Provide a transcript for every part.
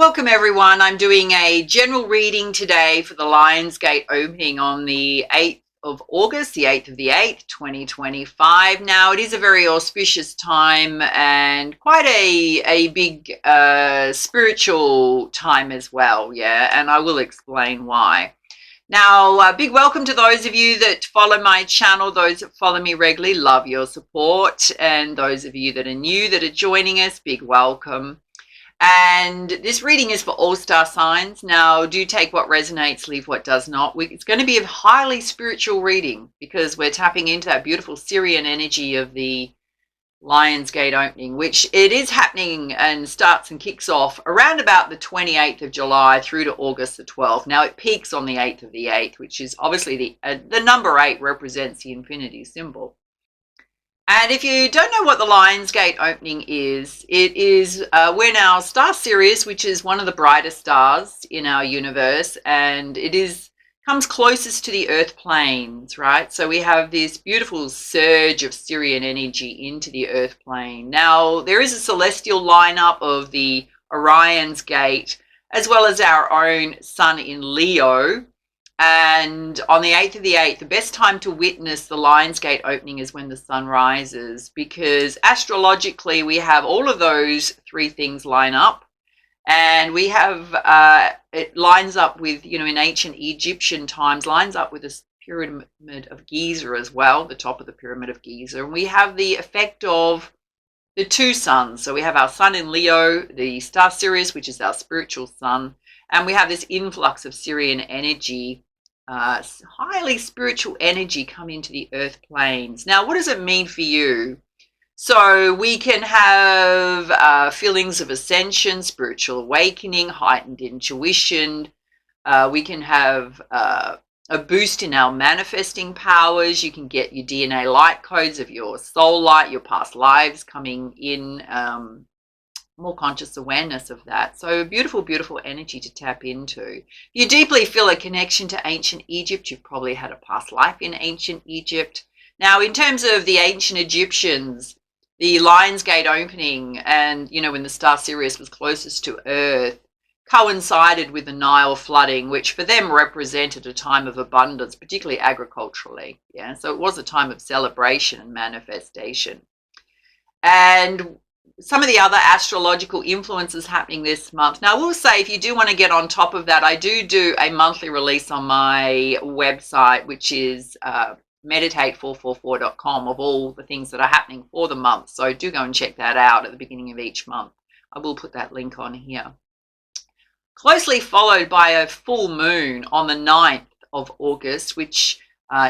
Welcome everyone. I'm doing a general reading today for the Lionsgate opening on the 8th of August, the 8th of the 8th, 2025. Now, it is a very auspicious time and quite a big spiritual time as well, yeah, and I will explain why. Now, a big welcome to those of you that follow my channel, those that follow me regularly, love your support, and those of you that are new that are joining us, big welcome. And this reading is for all star signs. Now, do take what resonates, leave what does not. It's going to be a highly spiritual reading because we're tapping into that beautiful Syrian energy of the Lionsgate opening, which it is happening and starts and kicks off around about the 28th of July through to August the 12th. Now, it peaks on the 8th of the 8th, which is obviously the number 8 represents the infinity symbol. And if you don't know what the Lionsgate opening is, it is when our star Sirius, which is one of the brightest stars in our universe, and comes closest to the Earth planes, right? So we have this beautiful surge of Sirian energy into the Earth plane. Now, there is a celestial lineup of the Orion's Gate, as well as our own sun in Leo. And on the 8th of the 8th, the best time to witness the Lionsgate opening is when the sun rises, because astrologically we have all of those three things line up. And we have, it lines up with, in ancient Egyptian times, lines up with the pyramid of Giza as well, the top of the pyramid of Giza. And we have the effect of the two suns. So we have our sun in Leo, the star Sirius, which is our spiritual sun. And we have this influx of Syrian energy, highly spiritual energy come into the earth planes. Now, what does it mean for you? So we can have feelings of ascension, spiritual awakening, heightened intuition. We can have a boost in our manifesting powers. You can get your DNA light codes of your soul light, your past lives coming in, more conscious awareness of that. So beautiful, beautiful energy to tap into. You deeply feel a connection to ancient Egypt. You've probably had a past life in ancient Egypt. Now, in terms of the ancient Egyptians, the Lionsgate opening and, when the star Sirius was closest to Earth, coincided with the Nile flooding, which for them represented a time of abundance, particularly agriculturally. Yeah, so it was a time of celebration and manifestation. And some of the other astrological influences happening this month. Now, I will say, if you do want to get on top of that, I do a monthly release on my website, which is meditate444.com, of all the things that are happening for the month. So do go and check that out at the beginning of each month. I will put that link on here. Closely followed by a full moon on the 9th of August, which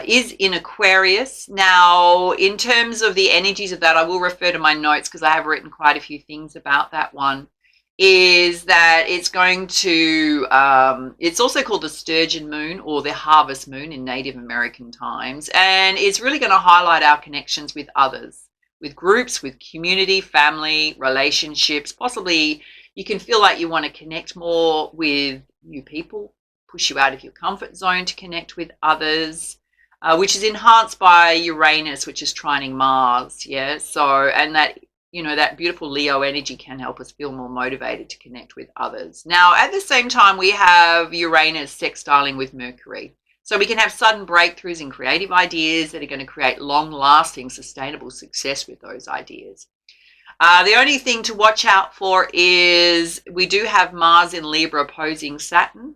is in Aquarius. Now, in terms of the energies of that, I will refer to my notes because I have written quite a few things about that one, is that it's going to, it's also called the Sturgeon Moon or the Harvest Moon in Native American times. And it's really going to highlight our connections with others, with groups, with community, family, relationships. Possibly you can feel like you want to connect more with new people, push you out of your comfort zone to connect with others. Which is enhanced by Uranus, which is trining Mars, yeah? So, and that, that beautiful Leo energy can help us feel more motivated to connect with others. Now, at the same time, we have Uranus sextiling with Mercury. So we can have sudden breakthroughs in creative ideas that are going to create long-lasting, sustainable success with those ideas. The only thing to watch out for is we do have Mars in Libra opposing Saturn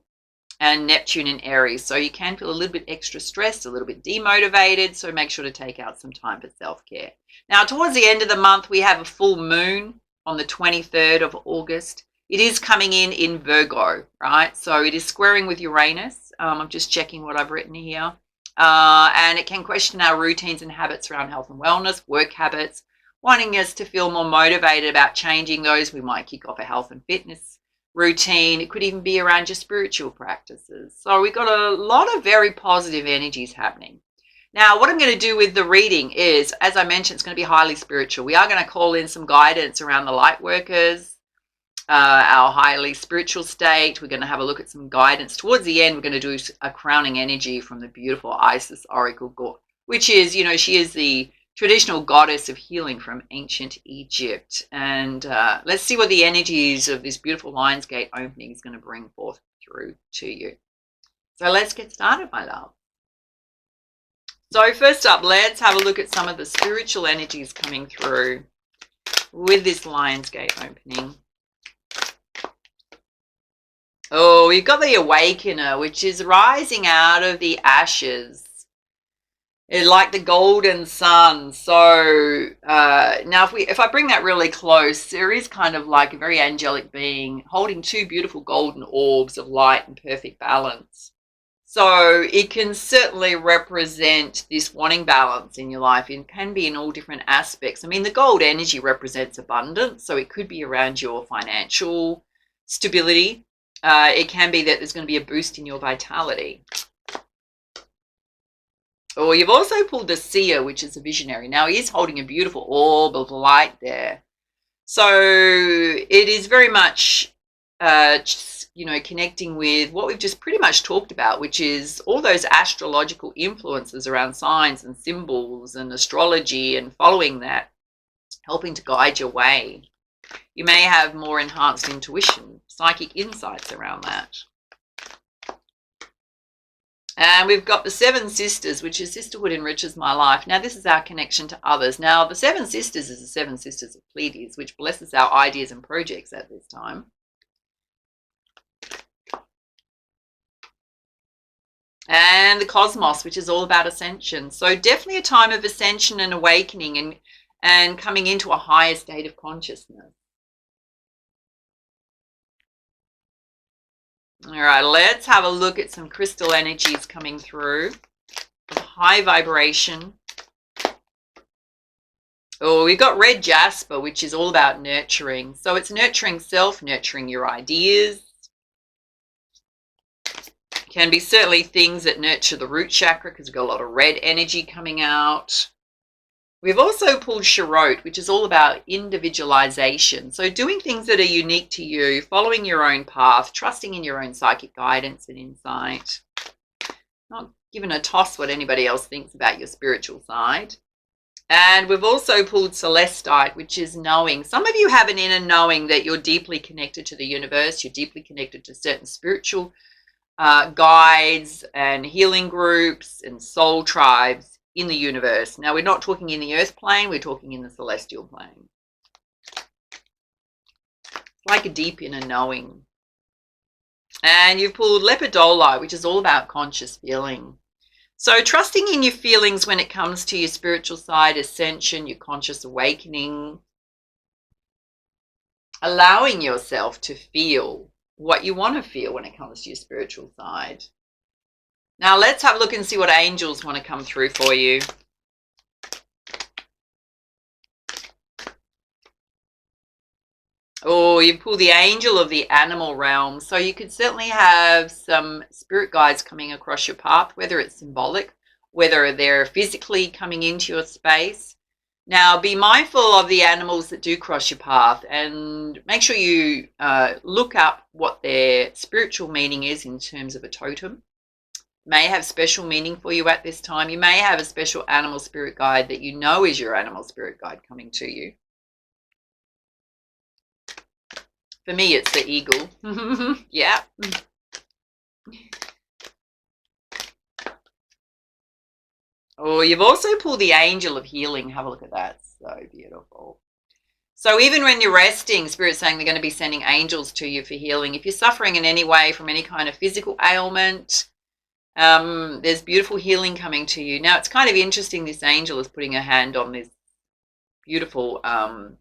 and Neptune in Aries. So you can feel a little bit extra stressed, a little bit demotivated. So make sure to take out some time for self-care. Now, towards the end of the month, we have a full moon on the 23rd of August. It is coming in Virgo, right? So it is squaring with Uranus. I'm just checking what I've written here. And it can question our routines and habits around health and wellness, work habits, wanting us to feel more motivated about changing those. We might kick off a health and fitness routine. It could even be around your spiritual practices. So we've got a lot of very positive energies happening. Now, what I'm going to do with the reading is, as I mentioned, it's going to be highly spiritual. We are going to call in some guidance around the light workers, our highly spiritual state. We're going to have a look at some guidance. Towards the end, we're going to do a crowning energy from the beautiful Isis Oracle, which is, she is the traditional goddess of healing from ancient Egypt. And let's see what the energies of this beautiful Lionsgate opening is going to bring forth through to you. So let's get started, my love. So first up, let's have a look at some of the spiritual energies coming through with this Lionsgate opening. Oh, we've got the Awakener, which is rising out of the ashes. Like the golden sun. So now if I bring that really close, there is kind of like a very angelic being holding two beautiful golden orbs of light and perfect balance. So it can certainly represent this wanting balance in your life. It can be in all different aspects. I mean, the gold energy represents abundance, so it could be around your financial stability. It can be that there's going to be a boost in your vitality. Or you've also pulled the seer, which is a visionary. Now, he is holding a beautiful orb of light there. So it is very much, connecting with what we've just pretty much talked about, which is all those astrological influences around signs and symbols and astrology and following that, helping to guide your way. You may have more enhanced intuition, psychic insights around that. And we've got the Seven Sisters, which is Sisterhood Enriches My Life. Now, this is our connection to others. Now, the Seven Sisters is the Seven Sisters of Pleiades, which blesses our ideas and projects at this time. And the Cosmos, which is all about ascension. So definitely a time of ascension and awakening and coming into a higher state of consciousness. All right, let's have a look at some crystal energies coming through. High vibration. Oh, we've got red jasper, which is all about nurturing. So it's nurturing self, nurturing your ideas. Can be certainly things that nurture the root chakra because we've got a lot of red energy coming out. We've also pulled Cherote, which is all about individualization. So doing things that are unique to you, following your own path, trusting in your own psychic guidance and insight. Not giving a toss what anybody else thinks about your spiritual side. And we've also pulled Celestite, which is knowing. Some of you have an inner knowing that you're deeply connected to the universe. You're deeply connected to certain spiritual guides and healing groups and soul tribes in the universe. Now, we're not talking in the earth plane, we're talking in the celestial plane. Like a deep inner knowing. And you've pulled Lepidolite, which is all about conscious feeling. So trusting in your feelings when it comes to your spiritual side, ascension, your conscious awakening. Allowing yourself to feel what you want to feel when it comes to your spiritual side. Now let's have a look and see what angels want to come through for you. Oh, you pull the angel of the animal realm. So you could certainly have some spirit guides coming across your path, whether it's symbolic, whether they're physically coming into your space. Now, be mindful of the animals that do cross your path and make sure you look up what their spiritual meaning is in terms of a totem. May have special meaning for you at this time. You may have a special animal spirit guide that you know is your animal spirit guide coming to you. For me, it's the eagle. Yeah. Oh, you've also pulled the angel of healing. Have a look at that. So beautiful. So even when you're resting, Spirit's saying they're going to be sending angels to you for healing. If you're suffering in any way from any kind of physical ailment, there's beautiful healing coming to you. Now, it's kind of interesting. This angel is putting her hand on this beautiful, I'm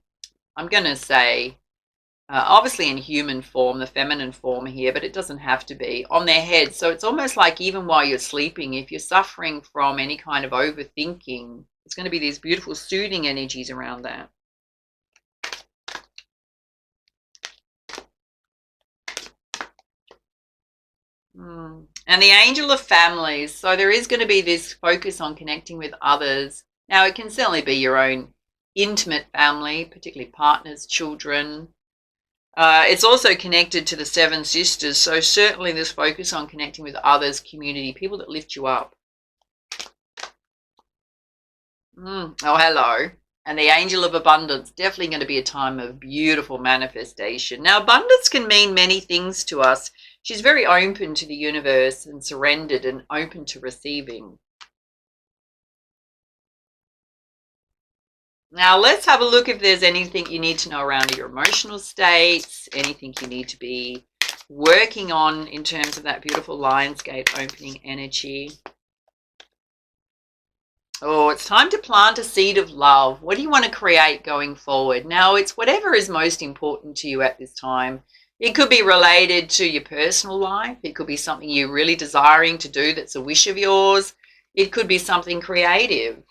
going to say, obviously in human form, the feminine form here, but it doesn't have to be, on their head. So it's almost like even while you're sleeping, if you're suffering from any kind of overthinking, it's going to be these beautiful soothing energies around that. And the angel of families. So there is going to be this focus on connecting with others. Now, it can certainly be your own intimate family, particularly partners, children. It's also connected to the Seven Sisters. So certainly this focus on connecting with others, community, people that lift you up. Oh, hello. And the angel of abundance, definitely going to be a time of beautiful manifestation. Now, abundance can mean many things to us. She's very open to the universe and surrendered and open to receiving. Now, let's have a look if there's anything you need to know around your emotional states, anything you need to be working on in terms of that beautiful Lionsgate opening energy. Oh, it's time to plant a seed of love. What do you want to create going forward? Now, it's whatever is most important to you at this time. It could be related to your personal life. It could be something you're really desiring to do that's a wish of yours. It could be something creative.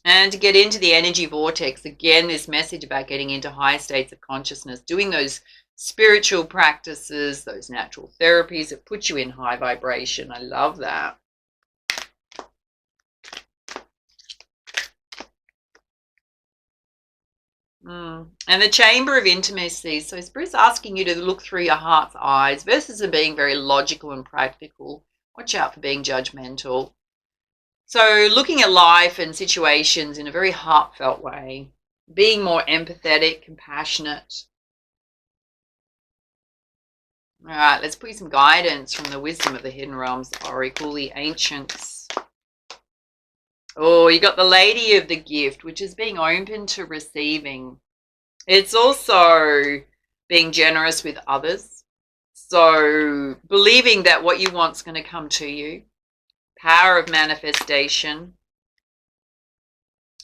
And to get into the energy vortex, again, this message about getting into high states of consciousness, doing those spiritual practices, those natural therapies that put you in high vibration. I love that. And the chamber of intimacy. So Spirit's asking you to look through your heart's eyes versus it being very logical and practical. Watch out for being judgmental. So looking at life and situations in a very heartfelt way, being more empathetic, compassionate. All right, let's put some guidance from the wisdom of the hidden realms, Oracle, the ancients. Oh, you got the Lady of the Gift, which is being open to receiving. It's also being generous with others. So believing that what you want is going to come to you. Power of manifestation.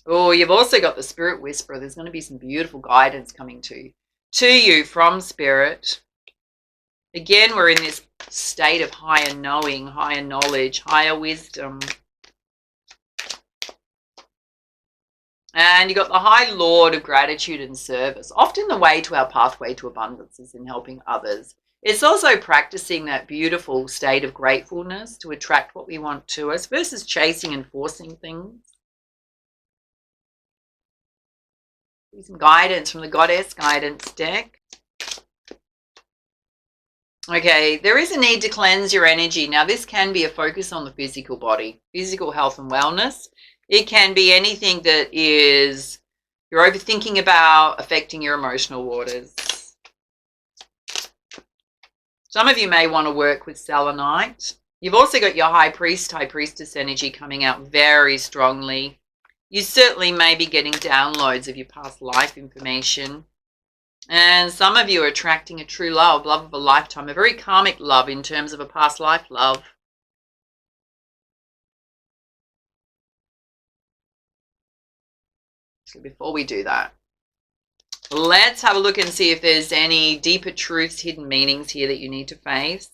Oh, you've also got the Spirit Whisperer. There's going to be some beautiful guidance coming to you from Spirit. Again, we're in this state of higher knowing, higher knowledge, higher wisdom. And you got the High Lord of gratitude and service. Often the way to our pathway to abundance is in helping others. It's also practicing that beautiful state of gratefulness to attract what we want to us versus chasing and forcing things. Some guidance from the Goddess Guidance deck. Okay, there is a need to cleanse your energy. Now, this can be a focus on the physical body, physical health and wellness. It can be anything that is you're overthinking about affecting your emotional waters. Some of you may want to work with selenite. You've also got your high priest, high priestess energy coming out very strongly. You certainly may be getting downloads of your past life information. And some of you are attracting a true love, love of a lifetime, a very karmic love in terms of a past life love. So before we do that, let's have a look and see if there's any deeper truths, hidden meanings here that you need to face.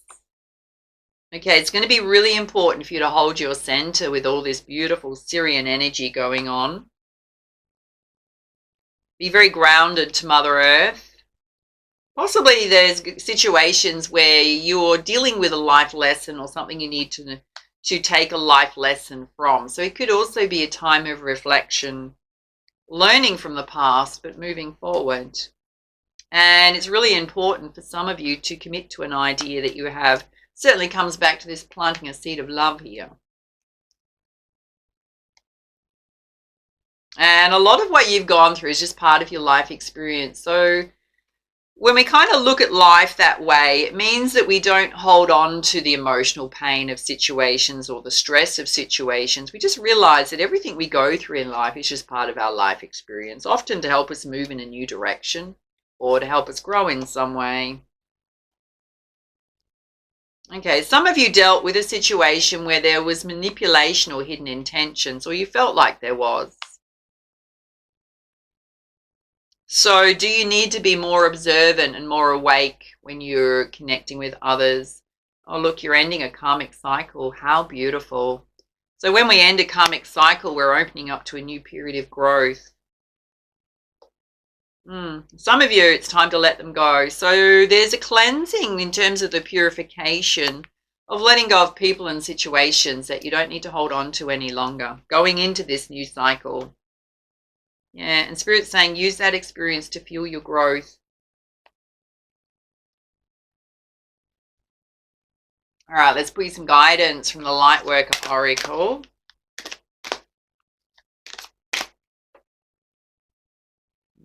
Okay, it's going to be really important for you to hold your center with all this beautiful Syrian energy going on. Be very grounded to Mother Earth. Possibly there's situations where you're dealing with a life lesson or something you need to take a life lesson from. So it could also be a time of reflection, learning from the past, but moving forward. And it's really important for some of you to commit to an idea that you have. Certainly comes back to this planting a seed of love here. And a lot of what you've gone through is just part of your life experience. So when we kind of look at life that way, it means that we don't hold on to the emotional pain of situations or the stress of situations. We just realize that everything we go through in life is just part of our life experience, often to help us move in a new direction or to help us grow in some way. Okay, some of you dealt with a situation where there was manipulation or hidden intentions, or you felt like there was. So do you need to be more observant and more awake when you're connecting with others? Oh, look, you're ending a karmic cycle. How beautiful. So when we end a karmic cycle, we're opening up to a new period of growth. Some of you, it's time to let them go. So there's a cleansing in terms of the purification of letting go of people and situations that you don't need to hold on to any longer, going into this new cycle. Yeah, and Spirit's saying use that experience to fuel your growth. All right, let's put you some guidance from the Lightworker Oracle.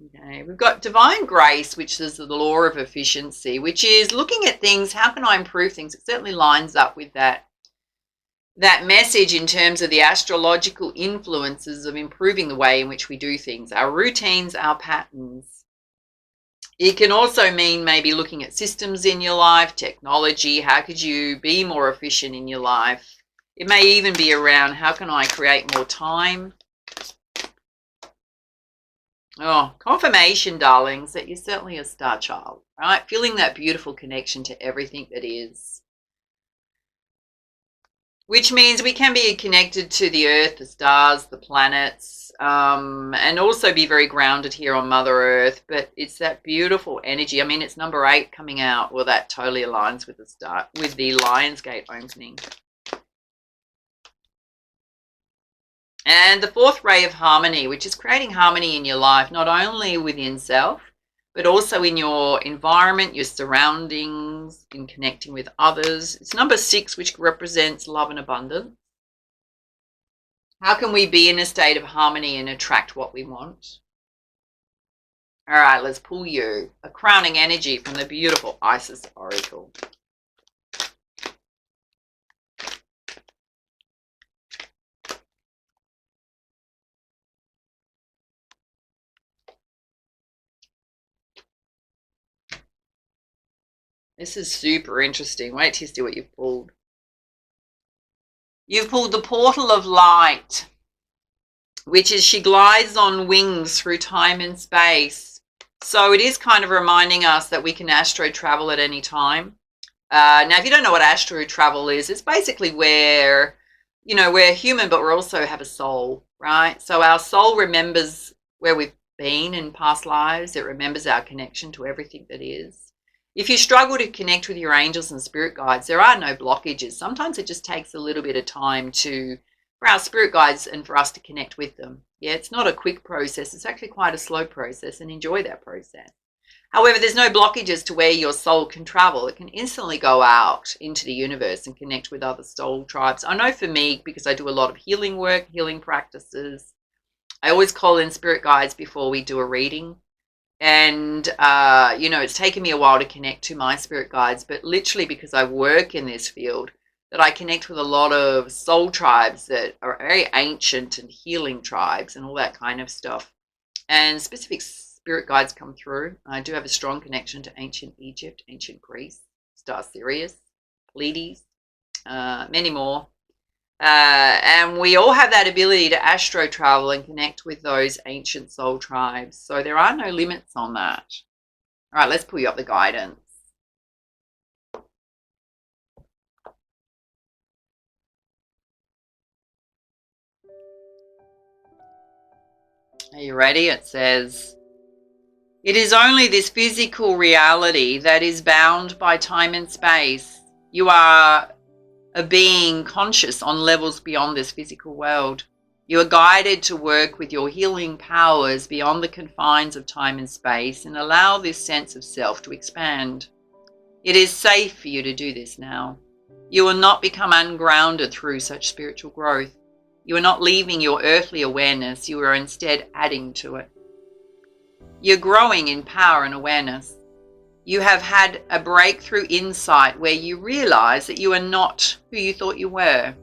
Okay, we've got Divine Grace, which is the law of efficiency, which is looking at things, how can I improve things? It certainly lines up with that message in terms of the astrological influences of improving the way in which we do things, our routines, our patterns. It can also mean maybe looking at systems in your life, technology, how could you be more efficient in your life? It may even be around how can I create more time? Oh, confirmation, darlings, that you're certainly a star child, right? Feeling that beautiful connection to everything that is. Which means we can be connected to the earth, the stars, the planets, and also be very grounded here on Mother Earth. But it's that beautiful energy. I mean, it's number 8 coming out. Well, that totally aligns with the Lionsgate opening. And the 4th ray of harmony, which is creating harmony in your life, not only within self, but also in your environment, your surroundings, in connecting with others. It's number 6, which represents love and abundance. How can we be in a state of harmony and attract what we want? All right, let's pull you a crowning energy from the beautiful Isis Oracle. This is super interesting. Wait till you see what you've pulled. You've pulled the Portal of Light, which is she glides on wings through time and space. So it is kind of reminding us that we can astro travel at any time. Now, if you don't know what astro travel is, it's basically where, we're human, but we also have a soul, right? So our soul remembers where we've been in past lives. It remembers our connection to everything that is. If you struggle to connect with your angels and spirit guides, there are no blockages. Sometimes it just takes a little bit of time for our spirit guides and for us to connect with them. Yeah, it's not a quick process. It's actually quite a slow process, and enjoy that process. However, there's no blockages to where your soul can travel. It can instantly go out into the universe and connect with other soul tribes. I know for me, because I do a lot of healing work, healing practices, I always call in spirit guides before we do a reading. And, it's taken me a while to connect to my spirit guides, but literally because I work in this field, that I connect with a lot of soul tribes that are very ancient and healing tribes and all that kind of stuff. And specific spirit guides come through. I do have a strong connection to ancient Egypt, ancient Greece, Star Sirius, Pleiades, many more. And we all have that ability to astro travel and connect with those ancient soul tribes. So there are no limits on that. All right, let's pull you up the guidance. Are you ready? It says, it is only this physical reality that is bound by time and space. You are a being conscious on levels beyond this physical world. You are guided to work with your healing powers beyond the confines of time and space and allow this sense of self to expand. It is safe for you to do this now. You will not become ungrounded through such spiritual growth. You are not leaving your earthly awareness. You are instead adding to it. You're growing in power and awareness. You have had a breakthrough insight where you realize that you are not who you thought you were.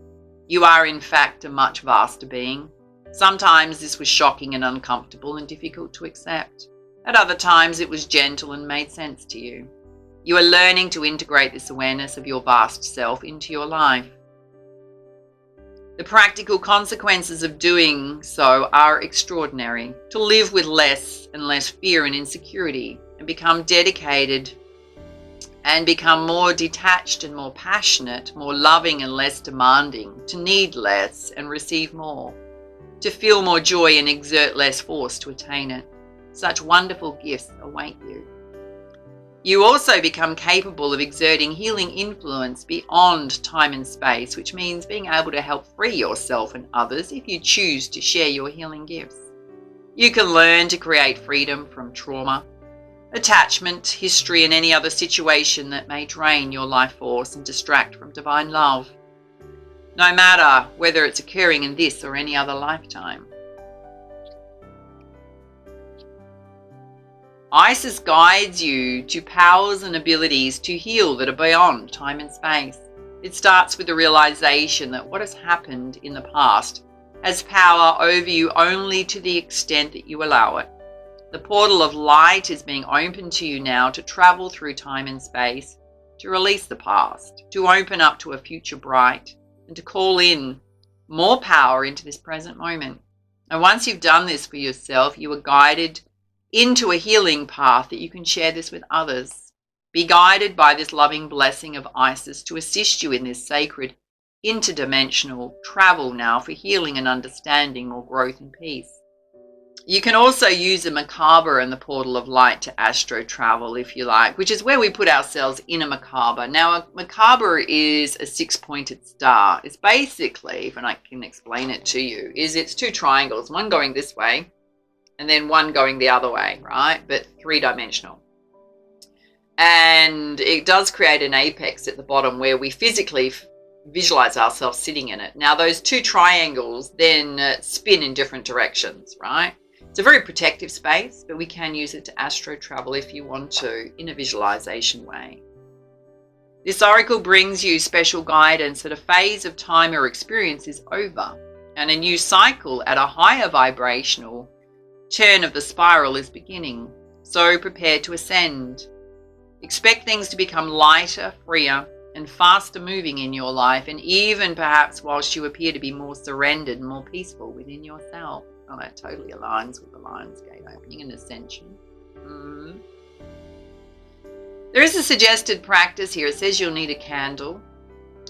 You are, in fact, a much vaster being. Sometimes this was shocking and uncomfortable and difficult to accept. At other times, it was gentle and made sense to you. You are learning to integrate this awareness of your vast self into your life. The practical consequences of doing so are extraordinary. To live with less and less fear and insecurity, and become dedicated and become more detached and more passionate, more loving and less demanding, to need less and receive more, to feel more joy and exert less force to attain it. Such wonderful gifts await you. You also become capable of exerting healing influence beyond time and space, which means being able to help free yourself and others if you choose to share your healing gifts. You can learn to create freedom from trauma. attachment, history, and any other situation that may drain your life force and distract from divine love, no matter whether it's occurring in this or any other lifetime. Isis guides you to powers and abilities to heal that are beyond time and space. It starts with the realization that what has happened in the past has power over you only to the extent that you allow it. The portal of light is being opened to you now to travel through time and space, to release the past, to open up to a future bright, and to call in more power into this present moment. And once you've done this for yourself, you are guided into a healing path that you can share this with others. Be guided by this loving blessing of Isis to assist you in this sacred interdimensional travel now for healing and understanding, more growth and peace. You can also use a macabre and the portal of light to astro travel if you like, which is where we put ourselves in a macabre. Now, a macabre is a 6-pointed star. It's basically, if I can explain it to you, it's 2 triangles, one going this way and then one going the other way, right? But 3-dimensional. And it does create an apex at the bottom where we physically visualize ourselves sitting in it. Now, those 2 triangles then spin in different directions, right? It's a very protective space, but we can use it to astro travel if you want to in a visualization way. This oracle brings you special guidance that a phase of time or experience is over and a new cycle at a higher vibrational turn of the spiral is beginning. So prepare to ascend. Expect things to become lighter, freer, and faster moving in your life, and even perhaps whilst you appear to be more surrendered and more peaceful within yourself. Oh, that totally aligns with the Lion's Gate opening and ascension. There is a suggested practice here. It says you'll need a candle.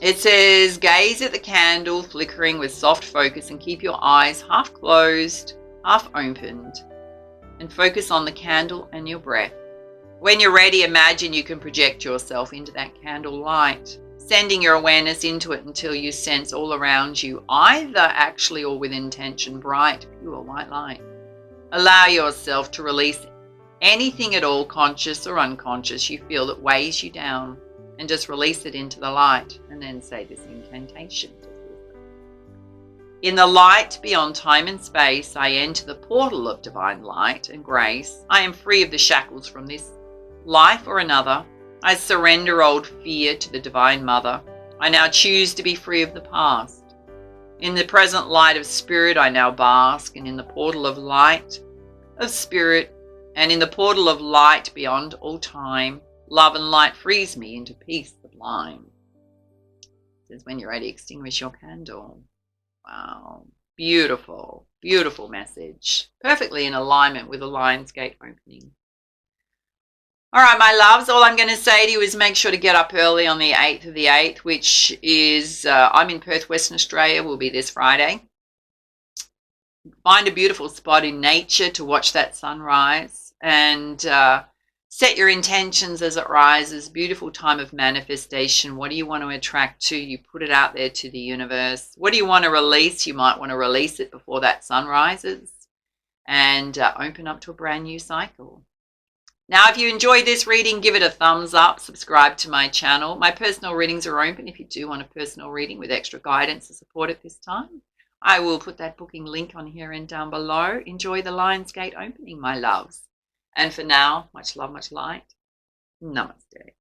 It says gaze at the candle flickering with soft focus and keep your eyes half closed, half opened, and focus on the candle and your breath. When you're ready, imagine you can project yourself into that candle light, sending your awareness into it until you sense all around you, either actually or with intention, bright, pure white light. Allow yourself to release anything at all, conscious or unconscious, you feel that weighs you down, and just release it into the light, and then say this incantation. In the light beyond time and space, I enter the portal of divine light and grace. I am free of the shackles from this life or another. I surrender old fear to the Divine Mother. I now choose to be free of the past. In the present light of spirit, I now bask, and in the portal of light of spirit, and in the portal of light beyond all time, love and light frees me into peace sublime. It says when you're ready, extinguish your candle. Wow, beautiful, beautiful message. Perfectly in alignment with the Lion's Gate opening. All right, my loves, all I'm going to say to you is make sure to get up early on the 8th of the 8th, which is, I'm in Perth, Western Australia, will be this Friday. Find a beautiful spot in nature to watch that sunrise and set your intentions as it rises. Beautiful time of manifestation. What do you want to attract to? You put it out there to the universe. What do you want to release? You might want to release it before that sun rises and open up to a brand new cycle. Now, if you enjoyed this reading, give it a thumbs up, subscribe to my channel. My personal readings are open if you do want a personal reading with extra guidance and support at this time. I will put that booking link on here and down below. Enjoy the Lion's Gate opening, my loves. And for now, much love, much light. Namaste.